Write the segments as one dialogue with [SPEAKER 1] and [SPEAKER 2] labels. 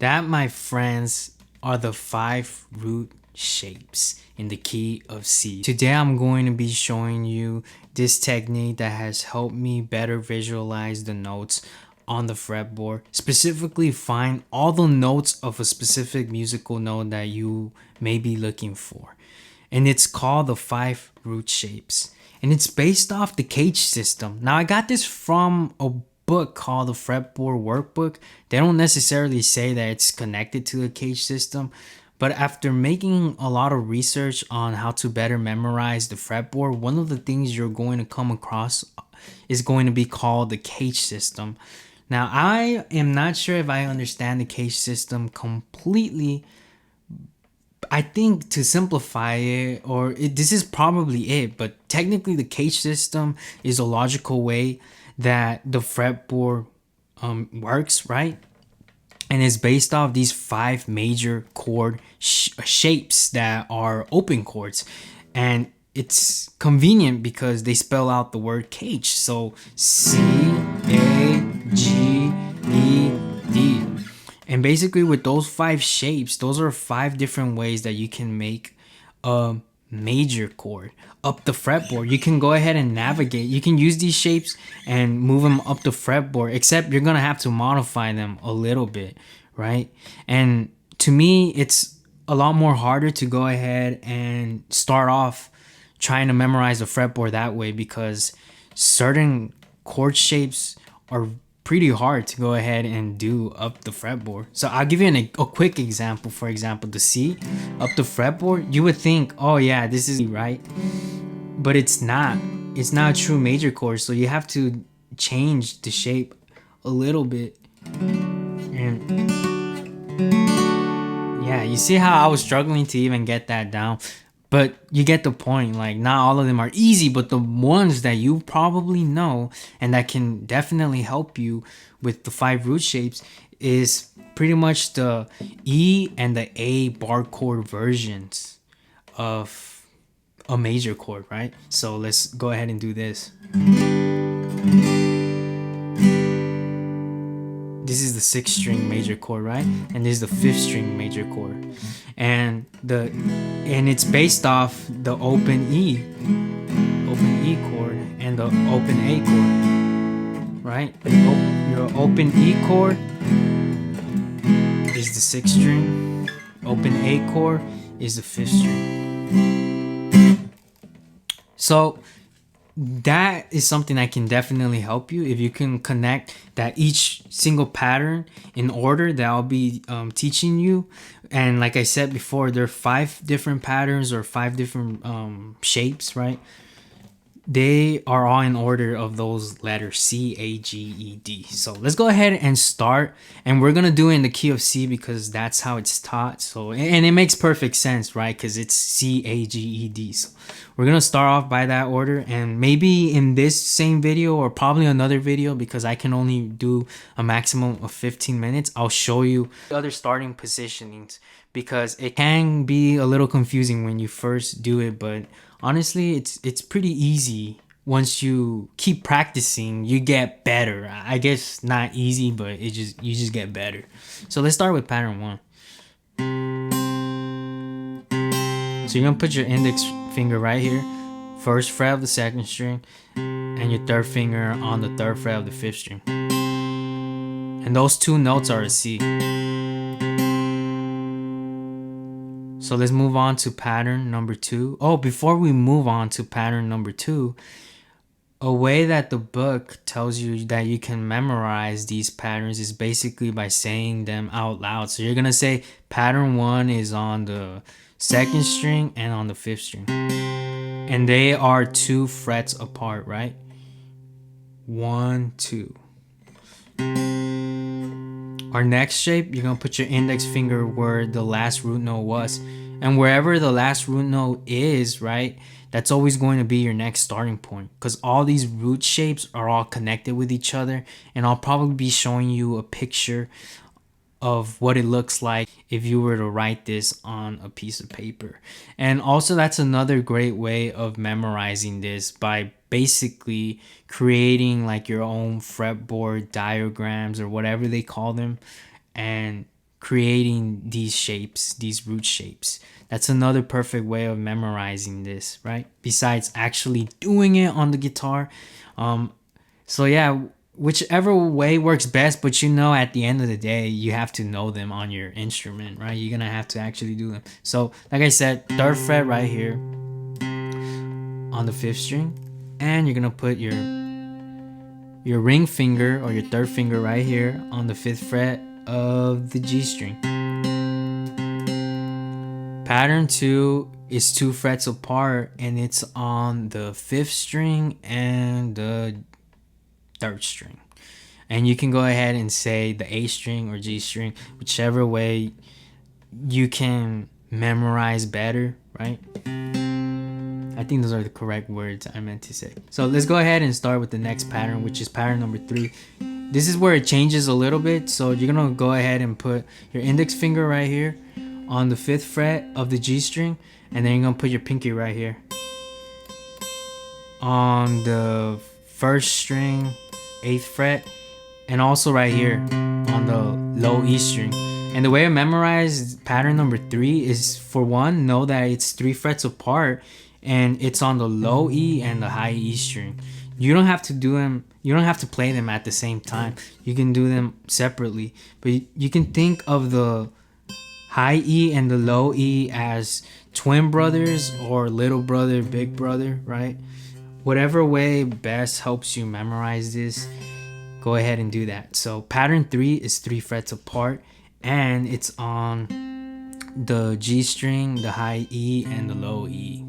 [SPEAKER 1] That, my friends, are the 5 root shapes in the key of C. Today I'm going to be showing you this technique that has helped me better visualize the notes on the fretboard. Specifically, find all the notes of a specific musical note that you may be looking for. And it's called the 5 root shapes. And it's based off the cage system. Now, I got this from a book called the Fretboard Workbook. They don't necessarily say that it's connected to the cage system, but after making a lot of research on how to better memorize the fretboard, one of the things you're going to come across is going to be called the cage system. Now, I am not sure if I understand the cage system completely. I think to simplify it, this is probably it, but technically the cage system is a logical way that the fretboard works, right? And it's based off these 5 major chord shapes that are open chords. And it's convenient because they spell out the word cage. So C, A, G, E, D. And basically with those 5 shapes, those are 5 different ways that you can make a major chord up the fretboard. You can go ahead and navigate. You can use these shapes and move them up the fretboard, except you're going to have to modify them a little bit, right? And to me, it's a lot more harder to go ahead and start off trying to memorize the fretboard that way, because certain chord shapes are pretty hard to go ahead and do up the fretboard. So I'll give you a quick example. For example, the C up the fretboard, you would think, oh yeah, this is right, but it's not a true major chord. So you have to change the shape a little bit. And yeah, you see how I was struggling to even get that down, but you get the point. Like, not all of them are easy, but the ones that you probably know and that can definitely help you with the 5 root shapes is pretty much the E and the A bar chord versions of a major chord, right? So let's go ahead and do this. This is the 6th string major chord, right? And this is the 5th string major chord. And it's based off the open E chord and the open A chord, right? Your open E chord is the 6th string. Open A chord is the 5th string. So that is something that can definitely help you if you can connect that each single pattern in order that I'll be teaching you. And like I said before, there are 5 different patterns or 5 different shapes, right? They are all in order of those letters C, A, G, E, D. So let's go ahead and start. And we're going to do it in the key of C because that's how it's taught. So, and it makes perfect sense, right? Because it's C, A, G, E, D. So we're going to start off by that order. And maybe in this same video or probably another video, because I can only do a maximum of 15 minutes, I'll show you other starting positionings, because it can be a little confusing when you first do it, but honestly, it's pretty easy. Once you keep practicing, you get better. I guess not easy, but you just get better. So let's start with pattern 1. So you're gonna put your index finger right here, 1st fret of the 2nd string, and your 3rd finger on the 3rd fret of the 5th string. And those 2 notes are a C. So let's move on to pattern number 2. Oh, before we move on to pattern number 2, a way that the book tells you that you can memorize these patterns is basically by saying them out loud. So you're going to say pattern 1 is on the 2nd string and on the 5th string. And they are 2 frets apart, right? 1, 2. Our next shape, you're going to put your index finger where the last root note was. And wherever the last root note is, right, that's always going to be your next starting point, because all these root shapes are all connected with each other. And I'll probably be showing you a picture of what it looks like if you were to write this on a piece of paper. And also, that's another great way of memorizing this, by basically creating like your own fretboard diagrams or whatever they call them, and creating these shapes, these root shapes. That's another perfect way of memorizing this, right? Besides actually doing it on the guitar. So yeah, whichever way works best, but you know, at the end of the day, you have to know them on your instrument, right? You're gonna have to actually do them. So like I said, 3rd fret right here on the 5th string, and you're gonna put your ring finger or your 3rd finger right here on the 5th fret of the G string. Pattern 2 is 2 frets apart, and it's on the 5th string and the 3rd string. And you can go ahead and say the A string or G string, whichever way you can memorize better, right? I think those are the correct words I meant to say. So let's go ahead and start with the next pattern, which is pattern number 3. This is where it changes a little bit. So you're gonna go ahead and put your index finger right here on the 5th fret of the G string, and then you're gonna put your pinky right here on the 1st string, 8th fret, and also right here on the low E string. And the way I memorize pattern number 3 is, for one, know that it's 3 frets apart, and it's on the low E and the high E string. You don't have to do them, you don't have to play them at the same time. You can do them separately, but you can think of the high E and the low E as twin brothers or little brother, big brother, right? Whatever way best helps you memorize this, go ahead and do that. So pattern 3 is 3 frets apart, and it's on the G string, the high E, and the low E.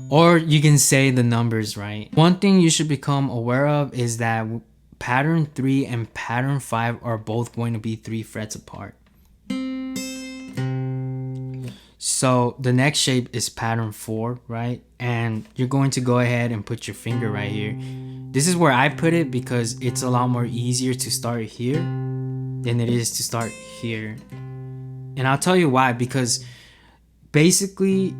[SPEAKER 1] Or you can say the numbers right. One thing you should become aware of is that pattern 3 and pattern 5 are both going to be 3 frets apart. So the next shape is pattern 4, right? And you're going to go ahead and put your finger right here. This is where I put it because it's a lot more easier to start here than it is to start here. And I'll tell you why, because basically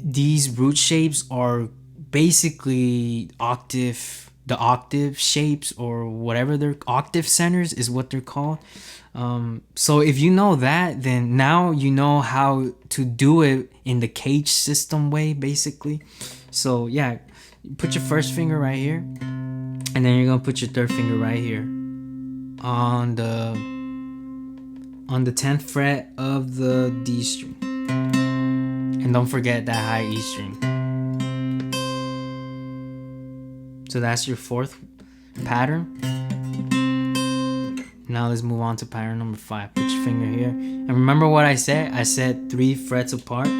[SPEAKER 1] these root shapes are basically the octave shapes, or whatever they're, octave centers is what they're called. So if you know that, then now you know how to do it in the cage system way, basically. So yeah, put your 1st finger right here, and then you're gonna put your 3rd finger right here on the 10th fret of the D string. And don't forget that high E string. So that's your 4th pattern. Now let's move on to pattern number 5. Put your finger here. And remember what I said? I said 3 frets apart.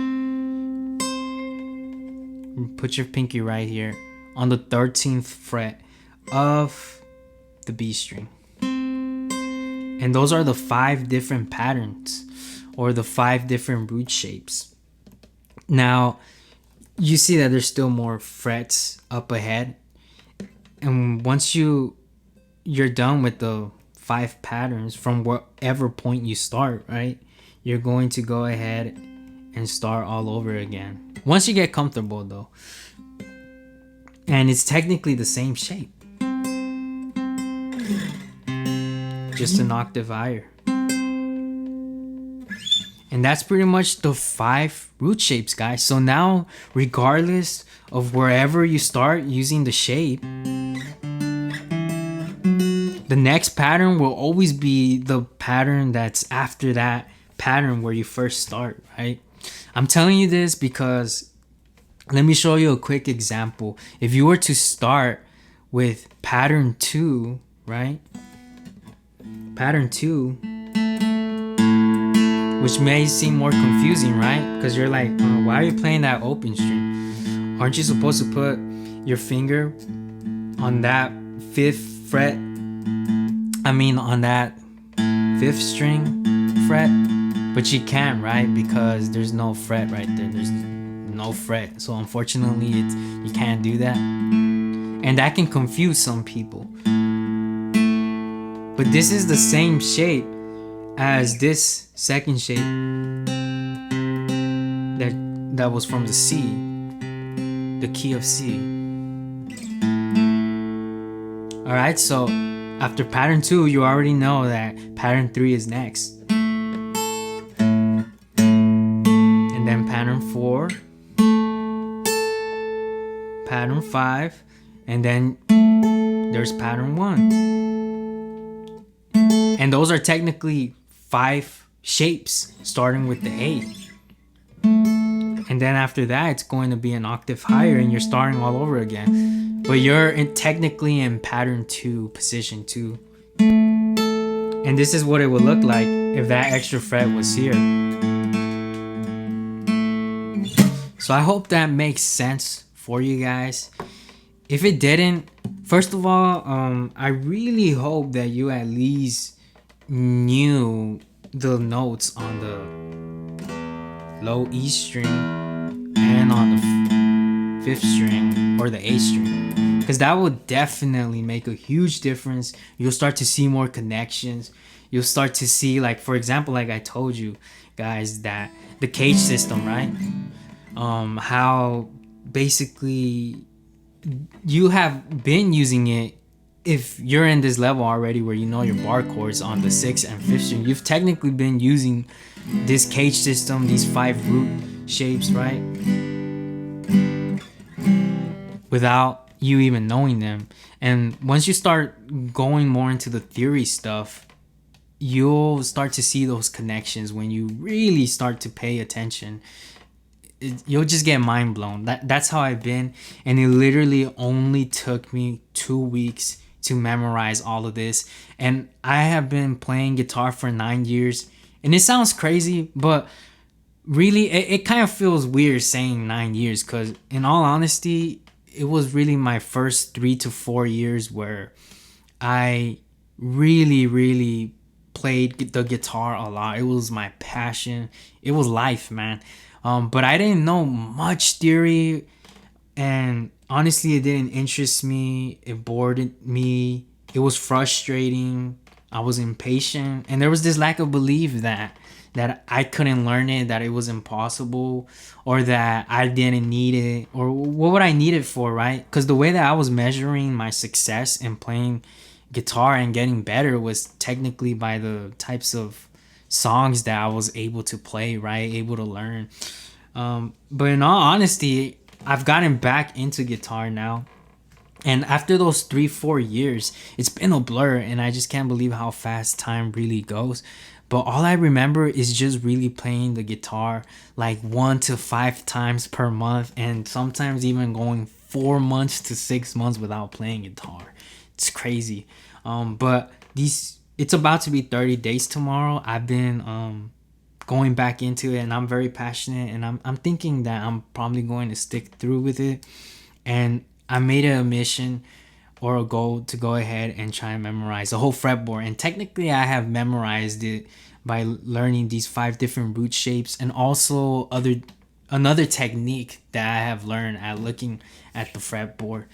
[SPEAKER 1] Put your pinky right here on the 13th fret of the B string. And those are the 5 different patterns, or the 5 different root shapes. Now, you see that there's still more frets up ahead. And once you're done with the 5 patterns from whatever point you start, right? You're going to go ahead and start all over again. Once you get comfortable though. And it's technically the same shape, just an octave higher. And that's pretty much the 5 root shapes, guys. So now, regardless of wherever you start using the shape, the next pattern will always be the pattern that's after that pattern where you first start, right? I'm telling you this because, let me show you a quick example. If you were to start with pattern 2, right? Pattern 2, which may seem more confusing, right? Because you're like, why are you playing that open string? Aren't you supposed to put your finger on that 5th fret? On that 5th string fret? But you can't, right? Because there's no fret right there. There's no fret. So unfortunately, you can't do that. And that can confuse some people. But this is the same shape as this second shape that was from the C, the key of C. Alright, so after pattern 2, you already know that pattern 3 is next. 4, pattern 5, and then there's pattern 1. And those are technically 5 shapes starting with the A. And then after that, it's going to be an octave higher and you're starting all over again. But you're technically in pattern 2, position 2. And this is what it would look like if that extra fret was here. So I hope that makes sense for you guys. If it didn't, first of all, I really hope that you at least knew the notes on the low E string and on the 5th string or the A string, because that will definitely make a huge difference. You'll start to see more connections. You'll start to see, like, for example, like I told you guys, that the cage system, right? How basically you have been using it. If you're in this level already where you know your bar chords on the 6th and 5th string, you've technically been using this cage system, these 5 root shapes, right? Without you even knowing them. And once you start going more into the theory stuff, you'll start to see those connections. When you really start to pay attention, you'll just get mind blown. That's how I've been, and it literally only took me 2 weeks to memorize all of this. And I have been playing guitar for 9 years, and it sounds crazy, but really it kind of feels weird saying 9 years, because in all honesty, it was really my first 3 to 4 years where I really played the guitar a lot. It was my passion. It was life, man. But I didn't know much theory, and honestly, it didn't interest me. It bored me. It was frustrating. I was impatient, and there was this lack of belief that I couldn't learn it, that it was impossible, or that I didn't need it, or what would I need it for, right? Because the way that I was measuring my success in playing guitar and getting better was technically by the types of songs that I was able to play, right? Able to learn. But in all honesty, I've gotten back into guitar now. And after those 3-4 years, it's been a blur, and I just can't believe how fast time really goes. But all I remember is just really playing the guitar like 1 to 5 times per month, and sometimes even going 4 months to 6 months without playing guitar. It's crazy. But it's about to be 30 days tomorrow. I've been going back into it, and I'm very passionate, and I'm thinking that I'm probably going to stick through with it. And I made it a mission or a goal to go ahead and try and memorize the whole fretboard. And technically I have memorized it by learning these 5 different root shapes, and also another technique that I have learned at looking at the fretboard.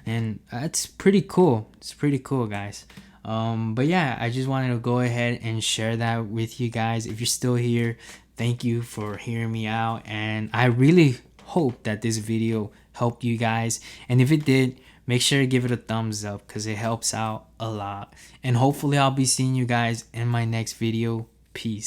[SPEAKER 1] And that's pretty cool. It's pretty cool, guys. But yeah, I just wanted to go ahead and share that with you guys. If you're still here, thank you for hearing me out, and I really hope that this video helped you guys. And if it did, make sure to give it a thumbs up, because it helps out a lot. And hopefully I'll be seeing you guys in my next video. Peace.